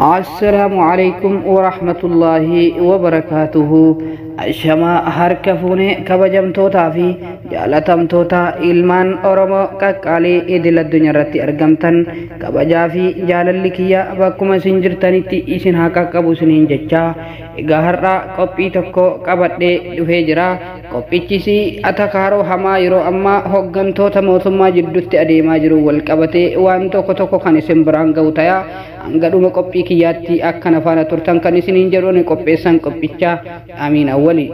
السلام عليكم ورحمة الله وبركاته. أشما هركفوني كبجم توتا في جالتم توتا إلمان أورمو كالي إدل الدنيا رتي أرقمتن كبجا في جالالكيا بكما سنجرتني تي إسن هكا كبو سنين ججا إغاهر قبي تكو كبت دفجرا قبي چيسي أتكارو هما يرو أما هقن توتا موتما جدوت أديما جرو والكبتي وان توكو توكو خاني سنبران غوتايا أنغدوما قبي كياتي أكنا فانا ترتن كان سنين جروني قبي سن قبيچا آمين أولي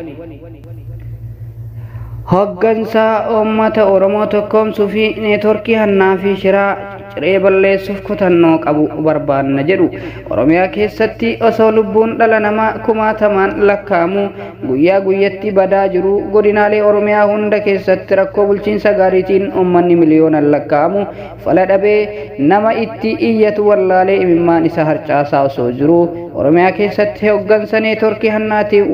هقنسا أمتا أورمو تكوم سوفي نيتوركي هنافي شرا ciree balleessuuf kutannoo qabu barbaanna jedhu Oromiyaa keessatti osoo lubbuun dhala namaa kumaatamaan lakkaamu guyyaa guyyatti badaa jiru godinaalee Oromiyaa hunda keessatti rakkoo bulchiinsa gaariitiin uummanni miliyoonaan lakkaamu fala dhabee nama itti iyyatu wallaalee imimmaan isa harcaasaa osoo jiru Oromiyaa keessatti hoggansa neetworkii hannaatiin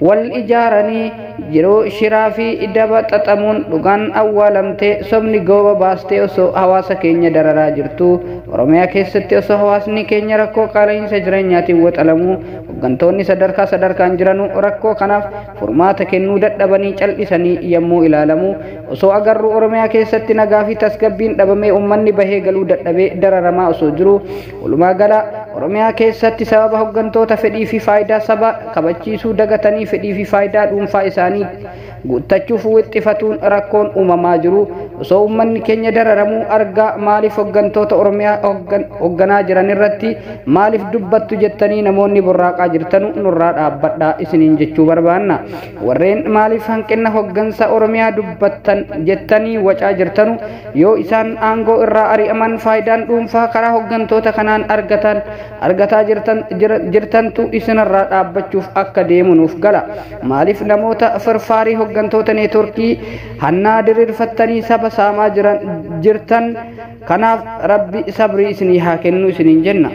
wal ijaaranii jiruu shiraa fi daba xaxamuun dhugaan awwaalamtee sobni gooba baastee osoo hawaasa keenya dararaa jirtu Oromiyaa keessatti osoo hawaasni keenya rakkoo qaala'insa jireenyaatiin waxalamuu hoggantoonni sadarkaan jiranu rakkoo kanaaf furmaata kennuu dadhabanii cal'isanii yommuu ilaalamu osoo agarru Oromiyaa keessatti nagaa fi tasgabbiin dhabamee uummanni bahee galuu dadhabee dararamaa osoo jiru walumaa gala Oromiyaa keessatti sababa hoggantoota fedhii fi faayidaa saba kabachiisuu dagatanii fedhii fi faayidaa dhuunfaa isaanii guuttachuuf wixxifatuun rakkoon uumamaa jiru osoo uummanni keenya dararamuu argaa maaliif hoggantoota Oromiyaa hogganaa jiran irratti maaliif dubbattu jettanii namoonni burraaqaa jirtanu nurraa dhaabbadhaa isiniin jechuu barbaanna warreen maaliif hanqina hoggansa Oromiyaa dubbattan jettanii wacaa jirtanu yoo isaan aangoo irraa ari'aman faayidaan dhuunfaa karaa hoggantoota kanaan argataa jirtantu isinirraa dhaabbachuuf akka deemu nuuf gala maaliif namoota firfaarii hoggantoota neetworkii hannaa diriirfattanii saba saamaa jirtan kanaaf rabbi sabrii isinii haa kennu isiniin jenna.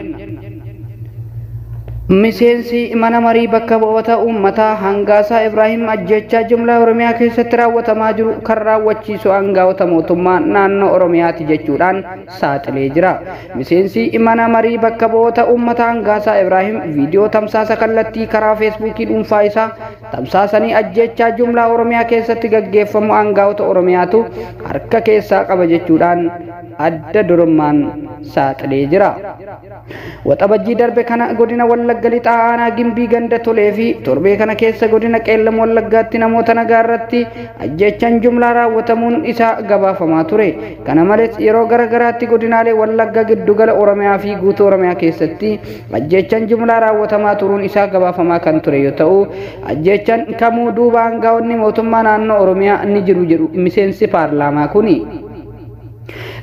miseensi mana marii bakka bu'oota uummataa Hangaasaa Ibrahim ajjechaa jumlaa Oromiyaa keessatti raawwatamaa jiru kan raawwachiisu aangawoota mootummaa naannoo Oromiyaati jechuudhaan saaxilee jira. Miseensi mana marii bakka bu'oota uummataa Hangaasaa Ibrahim viidiyoo tamsaasa kallattii karaa feesbuukii dhuunfaa isaa tamsaasanii ajjechaa jumlaa Oromiyaa keessatti gaggeeffamu aangawoota Oromiyaatu harka keessaa qaba jechuudhaan adda durummaan saaxilee jira. Waxabajjii darbe kana godina Wallagga lixaa aanaa Gimbii ganda tolee fi torbee kana keessa godina Qeellam Wallaggaatti namoota nagaa irratti ajjechaan jumlaa raawwatamuun isaa gabaafamaa ture. Kana malees yeroo garagaraatti godinaalee Wallagga giddugala Oromiyaa fi guutuu Oromiyaa keessatti ajjechaan jumlaa raawwatamaa turuun isaa gabaafamaa kan ture yoo ta'u ajjechaan kamuu duuba aangawoonni mootummaa naannoo Oromiyaa ni jiru jedhu miseensi paarlaamaa kuni.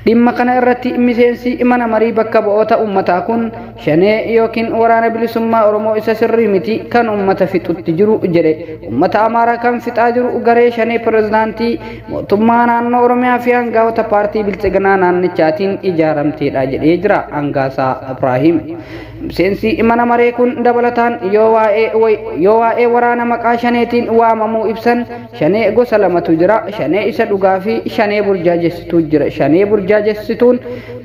dhimma kana irratti miseensi mana marii bakka bu'oota uummataa kun shanee yookiin waraana bilisummaa Oromoo isa sirrii miti kan uummata fixutti jiru jedhe uummata Amaaraa kan fixaa jiru garee shanee pirezidaantii mootummaa naannoo Oromiyaa fi aangawoota paartii bilchiginaa naannichaatiin ijaaramteedha jedhee jira Hangaasaa Ibrahim. miseensi mana maree kun dabalataan yoo waa'ee waraana maqaa shaneetiin waamamuu ibsan shanee gosa lamatu jira shanee isa dhugaa fi shanee burjaajessituu jira shanee burjaajessituun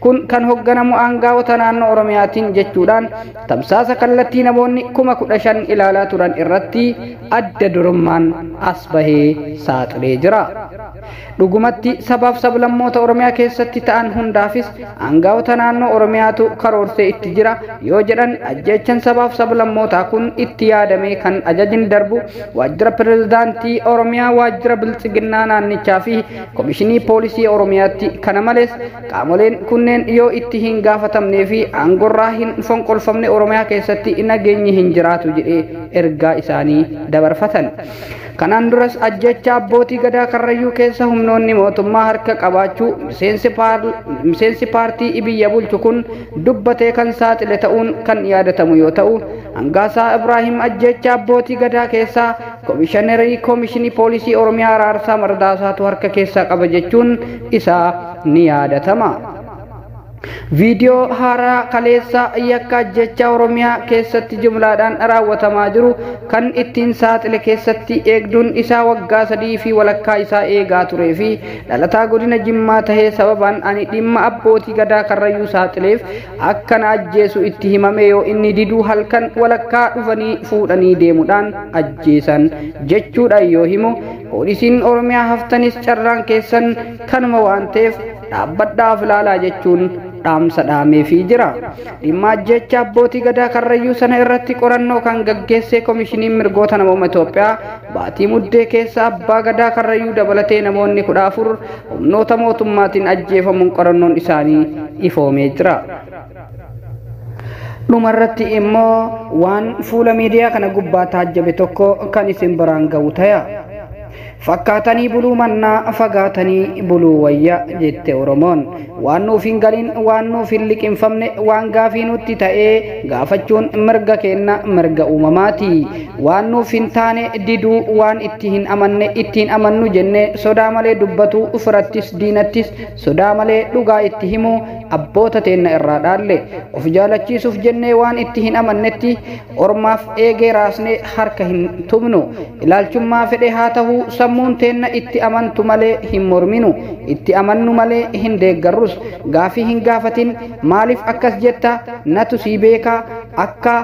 kun kan hogganamu aangawoota naannoo Oromiyaatiin jechuudhaan tamsaasa kallattii namoonni 15,000 ilaalaa turan irratti adda durummaan as bahee saaxilee jira. dhugumatti sabaaf sablammoota Oromiyaa keessatti ta'an hundaafis aangawoota naannoo Oromiyaatu karoorsee itti jira yoo jedhan ajjechaan sabaaf sablammootaa kun itti yaadamee kan ajajni darbu waajjira pirezidaantii Oromiyaa waajjira bilchiginaa naannichaa fi komishinii poolisii Oromiyaatti. Kana malees qaamoleen kunneen yoo itti hin gaafatamnee fi aangorraa hin fonqolfamne Oromiyaa keessatti nageenyi hin jiraatu jedhee ergaa isaanii dabarfatan. kanaan duras ajjecha abbootii gadaa Karrayyuu keessa humnoonni mootummaa harka qabaachuu miseensi paartii biyya bulchu kun dubbatee kan saaxile ta'uun kan yaadatamu yoo ta'u Hangaasaa Ibrahim ajjecha abbootii gadaa keessaa komishinii poolisii Oromiyaa Araarsaa Mardaasaatu harka keessaa qaba jechuun isaa ni yaadatama. Viidiyoo haaraa kaleessa yakka ajjechaa Oromiyaa keessatti jumlaadhaan raawwatamaa jiru kan ittiin saaxile keessatti eegduun isaa waggaa 3 fi walakkaa isaa eegaa turee fi dhalataa godina Jimmaa tahee sababaan ani dhimma abbootii gadaa Karrayyuu saaxileef akkana ajjeesu itti himame yoo inni diduu halkan walakkaa dhufanii fuudhanii deemuudhaan ajjeesan jechuudhaan yoo himu poolisiin Oromiyaa haftanis carraan keessan kanuma waan ta'eef dhaabbadhaaf ilaalaa jechuun dhaamsa dhaameefii jira. Dhimma ajjecha abbootii gadaa Karrayyuu sana irratti qorannoo kan gaggeesse Komishiniin Mirgoota Namoomaa Itoophiyaa baatii muddee keessa abbaa gadaa Karrayyuu dabalatee namoonni 14 humnoota mootummaatiin ajjeefamuun qorannoon isaanii ifoomee jira. Dhumarratti immoo waan fuula miidiyaa kana gubbaa taajjabe tokko kan isin biraan ga'u ta'a. Fakkaatanii buluu mannaa fagaatanii buluu wayya jette Oromoon. Waan nuuf hin galin waan nuuf hin liqinfamne waan gaafii nutti ta'ee gaafachuun mirga kenna mirga uumamaati. Waan nuuf hin taane diduu waan itti hin amanne ittiin amannu jenne sodaa malee dubbatu ufirattis diinattis sodaa malee dhugaa itti himu abboota teenna irraa dhaalle of jaalachiisuuf jennee waan itti hin amannetti ormaaf eegee raasne harka hin tumnu ilaalchummaa fedhe haa ta'u sammuun teenna itti amantu malee hin morminu itti amannu malee hin deeggarrus gaafii hin gaafatin maaliif akkas jetta natu sii beeka akka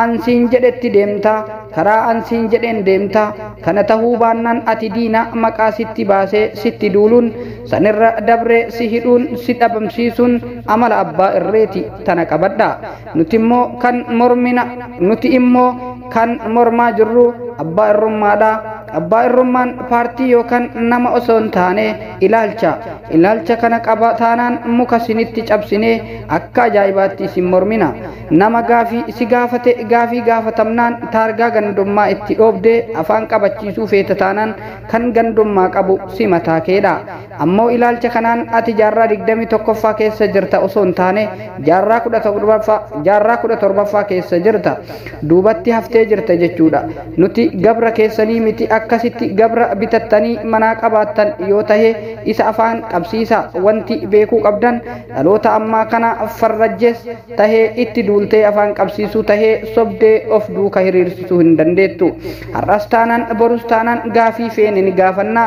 ansiin jedhetti deemta karaa ansiin jedheen deemta kana tahuu baannaan ati diina maqaa sitti baasee sitti duuluun sanirra dabre si hidhuun si dhabamsiisuun amala abbaa irreeti tana qabadha nuti immoo kan mormaa jirru abbaa irrummaadha. Abbaa irrummaan paartii yookaan nama osoo hin taane ilaalcha kana qaba taanaan muka sinitti cabsinee akka ajaa'ibaatti isin mormina nama gaafii si gaafate gaafii gaafatamnaan taargaa gandummaa itti dhoobdee afaan qabachiisuu feeta taanaan kan gandummaa qabu si mataa keedha ammoo ilaalcha kanaan ati jaarraa 21ffaa keessa jirta osoo hin taane jaarraa 17ffaa keessa jirta duubatti haftee jirta jechuudha nuti gabra keessanii miti akkasitti gabra bitattanii manaa qabaattan yoo tahe isa afaan qabsiisa wanti beekuu qabdan dhaloota ammaa kana farrajjes tahee itti duultee afaan qabsiisuu tahee sobdee of duuka hiriirsisuu hin dandeettu har'as taanaan borus taanaan gaafii feene ni gaafannaa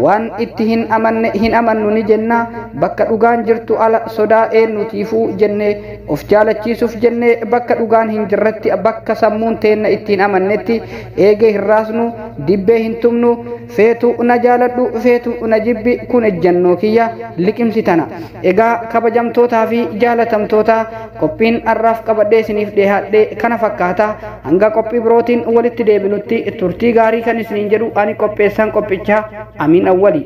waan itti hin amannu ni jenna bakka dhugaan jirtu ala sodaa eenyutiifuu jennee of jaalachiisuuf jennee bakka dhugaan hin jirretti bakka sammuun teenna ittiin amannetti eegee hin raasnu dibbee hin tumnu feetu na jaaladhu feetu na jibbi kun ejjannoo kiyya liqimsi tana egaa kabajamtootaa fi jaalatamtoota qophiin har'aaf qabadhee isiniif dhiyaadhe kana fakkaata hanga qophii birootiin walitti deebinutti turtii gaarii kan isiniin jedhu ani qopheessaan qophichaa Amiin Awwali.